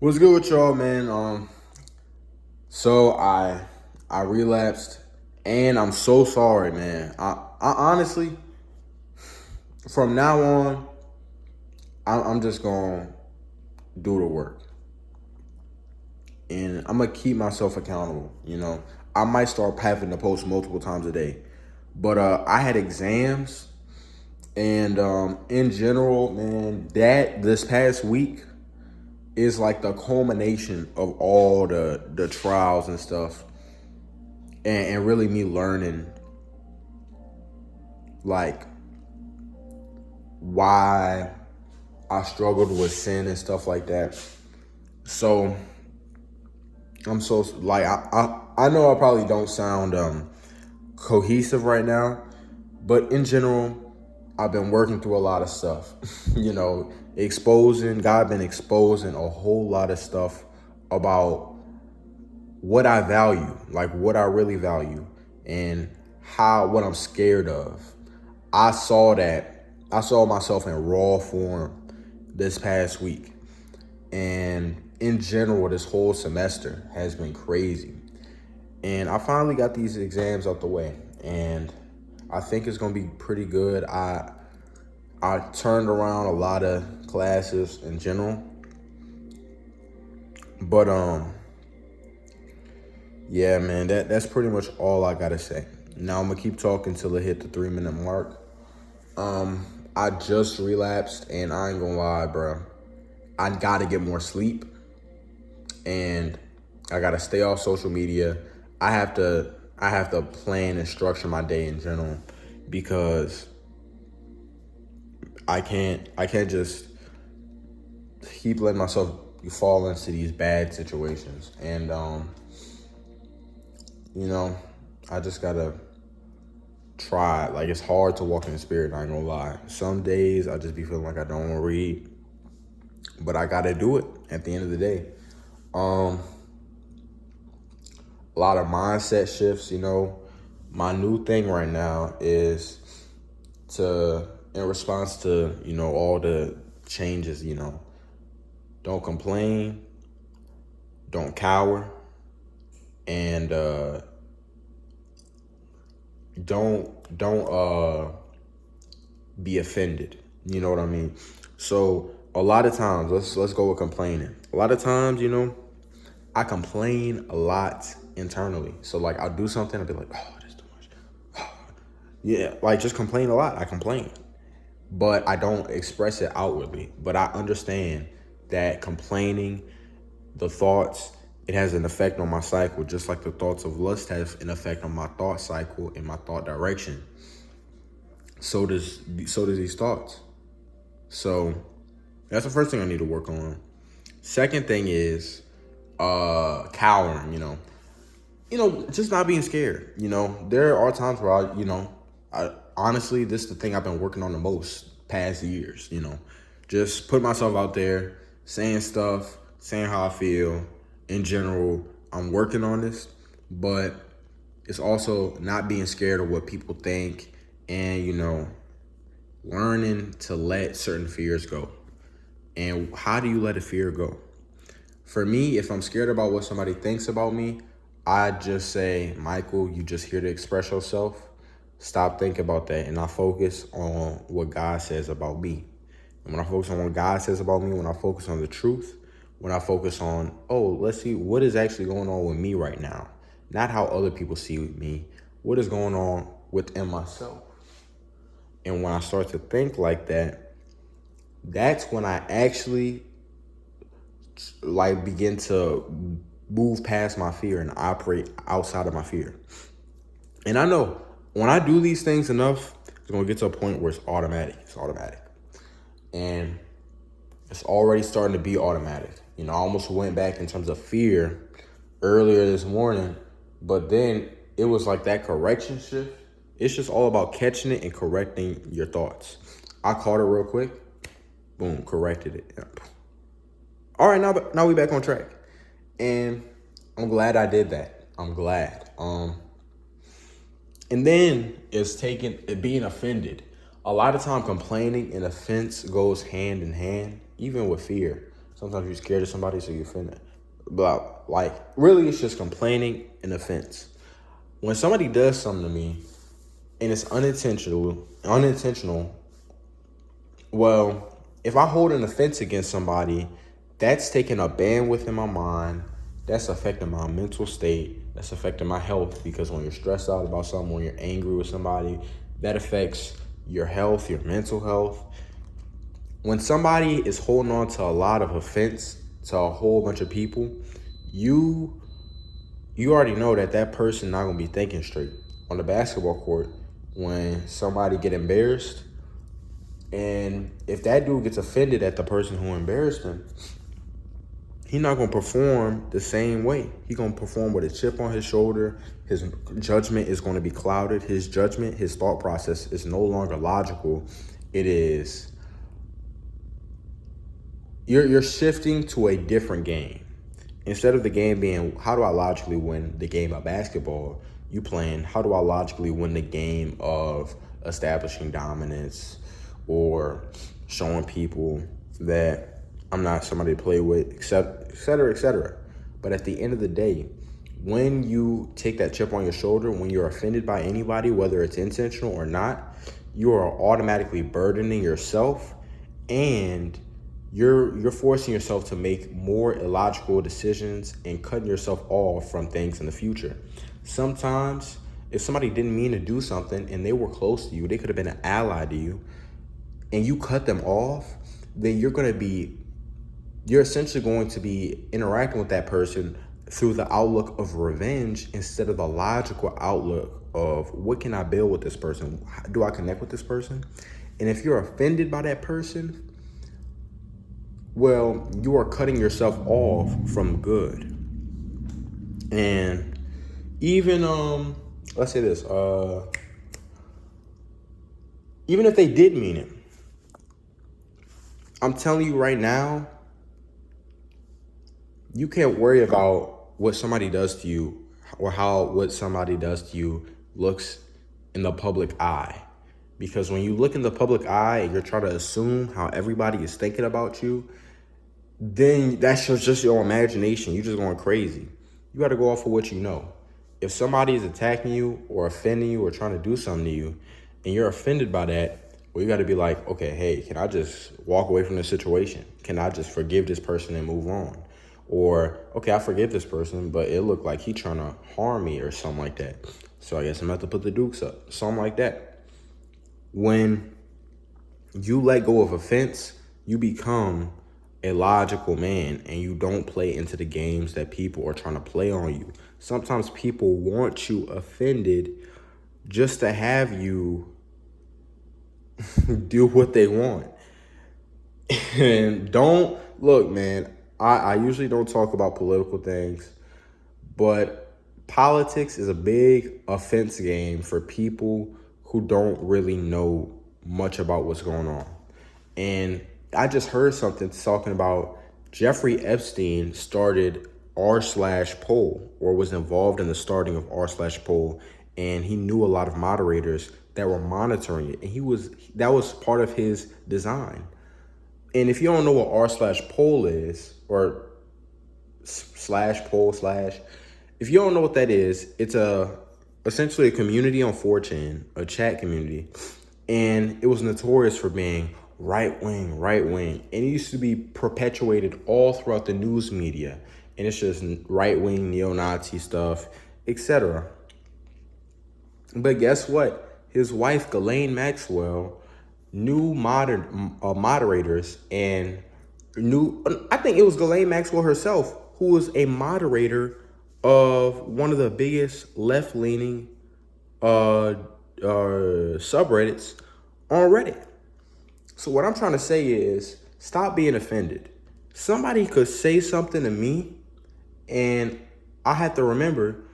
What's good with y'all, man? So I relapsed, and I'm so sorry, man. I honestly, from now on, I'm just gonna do the work, and I'm gonna keep myself accountable. I might start having to post multiple times a day, but I had exams, and in general, man, that this past week is like the culmination of all the trials and stuff, and really me learning like why I struggled with sin and stuff like that. So I'm so like I know I probably don't sound cohesive right now, but in general, I've been working through a lot of stuff. Exposing God been exposing a whole lot of stuff about what I value, like what I really value, and how what I'm scared of. I saw that. I saw myself in raw form this past week. And in general, this whole semester has been crazy. And I finally got these exams out the way. And I think it's gonna be pretty good. I turned around a lot of classes in general. But yeah, man, that's pretty much all I gotta say. Now I'm gonna keep talking till it hit the 3 minute mark. I just relapsed, and I ain't gonna lie, bro. I gotta get more sleep, and I gotta stay off social media. I have to plan and structure my day in general, because I can't just keep letting myself fall into these bad situations. And you know, I just gotta try. Like, it's hard to walk in the spirit, I ain't gonna lie. Some days I just be feeling like I don't wanna read, but I gotta do it at the end of the day. Um, a lot of mindset shifts. My new thing right now is in response to, all the changes, don't complain, don't cower, and don't be offended. You know what I mean? So a lot of times, let's go with complaining. A lot of times, I complain a lot internally. So like I'll do something, I'll be like, oh, that's too much. Yeah, like just complain a lot. I complain, but I don't express it outwardly. But I understand that complaining, the thoughts, it has an effect on my cycle, just like the thoughts of lust have an effect on my thought cycle and my thought direction. So does these thoughts. So that's the first thing I need to work on. Second thing is cowering. Just not being scared. There are times where I honestly, this is the thing I've been working on the most past years. Just put myself out there, saying stuff, saying how I feel. In general, I'm working on this, but it's also not being scared of what people think, and learning to let certain fears go. And how do you let a fear go? For me, if I'm scared about what somebody thinks about me, I just say, Michael, you just here to express yourself. Stop thinking about that. And I focus on what God says about me. And when I focus on what God says about me, when I focus on the truth, when I focus on, let's see what is actually going on with me right now, not how other people see me, what is going on within myself. And when I start to think like that, that's when I actually like begin to move past my fear and operate outside of my fear. And I know when I do these things enough, it's gonna get to a point where it's automatic. It's automatic. And it's already starting to be automatic. I almost went back in terms of fear earlier this morning, but then it was like that correction shift. It's just all about catching it and correcting your thoughts. I caught it real quick. Boom, corrected it. All right, now we back on track. And I'm glad I did that. I'm glad. And then it's being offended. A lot of time complaining and offense goes hand in hand, even with fear. Sometimes you're scared of somebody, so you offend it. But like, really, it's just complaining and offense. When somebody does something to me and it's unintentional, well, if I hold an offense against somebody, that's taking a bandwidth in my mind. That's affecting my mental state. That's affecting my health, because when you're stressed out about something, when you're angry with somebody, that affects your health, your mental health. When somebody is holding on to a lot of offense to a whole bunch of people, you already know that person not gonna be thinking straight. On the basketball court, when somebody get embarrassed, and if that dude gets offended at the person who embarrassed him, he's not gonna perform the same way. He's gonna perform with a chip on his shoulder. His judgment is gonna be clouded. His thought process is no longer logical. It is, you're shifting to a different game. Instead of the game being, how do I logically win the game of basketball, you playing, how do I logically win the game of establishing dominance or showing people that I'm not somebody to play with, et cetera, et cetera. But at the end of the day, when you take that chip on your shoulder, when you're offended by anybody, whether it's intentional or not, you are automatically burdening yourself, and you're forcing yourself to make more illogical decisions and cutting yourself off from things in the future. Sometimes, if somebody didn't mean to do something and they were close to you, they could have been an ally to you, and you cut them off, then you're essentially going to be interacting with that person through the outlook of revenge instead of the logical outlook of, what can I build with this person? Do I connect with this person? And if you're offended by that person, well, you are cutting yourself off from good. And even, let's say this, even if they did mean it, I'm telling you right now, you can't worry about what somebody does to you or how what somebody does to you looks in the public eye. Because when you look in the public eye and you're trying to assume how everybody is thinking about you, then that's just your imagination. You're just going crazy. You got to go off of what you know. If somebody is attacking you or offending you or trying to do something to you, and you're offended by that, well, you got to be like, okay, hey, can I just walk away from this situation? Can I just forgive this person and move on? Or, okay, I forgive this person, but it looked like he trying to harm me or something like that. So I guess I'm going to have to put the dukes up. Something like that. When you let go of offense, you become a logical man, and you don't play into the games that people are trying to play on you. Sometimes people want you offended just to have you do what they want. And don't look, man, I usually don't talk about political things, but politics is a big offense game for people who don't really know much about what's going on. And I just heard something talking about Jeffrey Epstein started r/poll, or was involved in the starting of r/poll, and he knew a lot of moderators that were monitoring it, and that was part of his design. And if you don't know what r/poll is, or /poll/, if you don't know what that is, it's essentially a community on 4chan, a chat community, and it was notorious for being right wing, and it used to be perpetuated all throughout the news media, and it's just right wing, neo-Nazi stuff, etc. But guess what? His wife, Ghislaine Maxwell, knew moderators, and I think it was Ghislaine Maxwell herself who was a moderator of one of the biggest left-leaning subreddits on Reddit. So what I'm trying to say is, stop being offended. Somebody could say something to me, and I have to remember,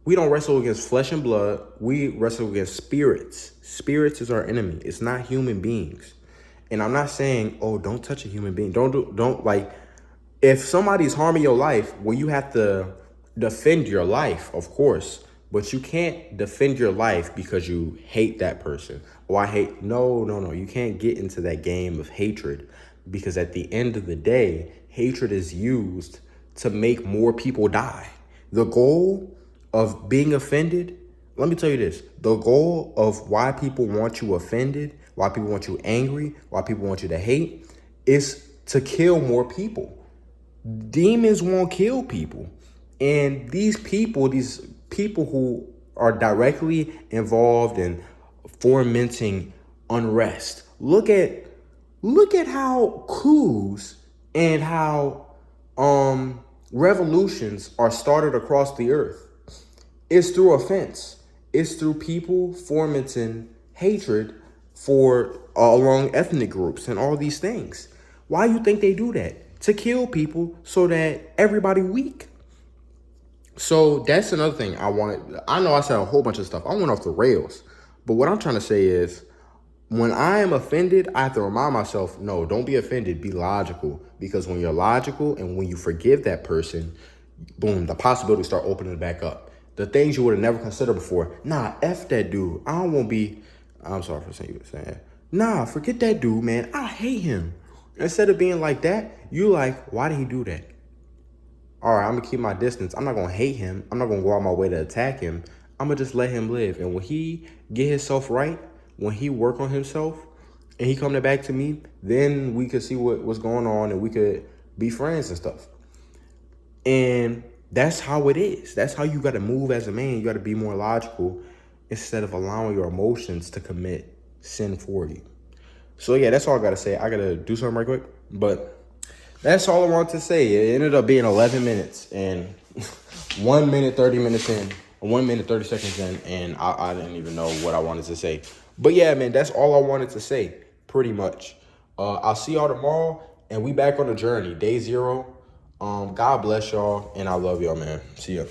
we don't wrestle against flesh and blood. We wrestle against spirits. Spirits is our enemy. It's not human beings. And I'm not saying, oh, don't touch a human being. Don't like, if somebody's harming your life, well, you have to defend your life, of course. But you can't defend your life because you hate that person. No. You can't get into that game of hatred, because at the end of the day, hatred is used to make more people die. The goal of being offended, let me tell you this, the goal of why people want you offended, why people want you angry, why people want you to hate, is to kill more people. Demons won't kill people. And these people who are directly involved in fomenting unrest. Look at how coups and how revolutions are started across the earth. It's through offense. It's through people fomenting hatred for along ethnic groups and all these things. Why do you think they do that? To kill people so that everybody weak. So that's another thing I wanted. I know I said a whole bunch of stuff. I went off the rails. But what I'm trying to say is, when I am offended, I have to remind myself, no, don't be offended, be logical. Because when you're logical and when you forgive that person, boom, the possibilities start opening back up. The things you would have never considered before. Nah, F that dude. I don't want to be, I'm sorry for saying you were saying. Nah, forget that dude, man. I hate him. Instead of being like that, you like, why did he do that? All right, I'm going to keep my distance. I'm not going to hate him. I'm not going to go out my way to attack him. I'm going to just let him live. And when he get himself right, when he work on himself and he coming back to me, then we could see what's going on and we could be friends and stuff. And that's how it is. That's how you got to move as a man. You got to be more logical instead of allowing your emotions to commit sin for you. So yeah, that's all I got to say. I got to do something right quick. But that's all I wanted to say. It ended up being 11 minutes and 1 minute, 30 minutes in, 1 minute, 30 seconds in, and I didn't even know what I wanted to say. But yeah, man, that's all I wanted to say, pretty much. I'll see y'all tomorrow, and we back on the journey, day 0. God bless y'all, and I love y'all, man. See ya.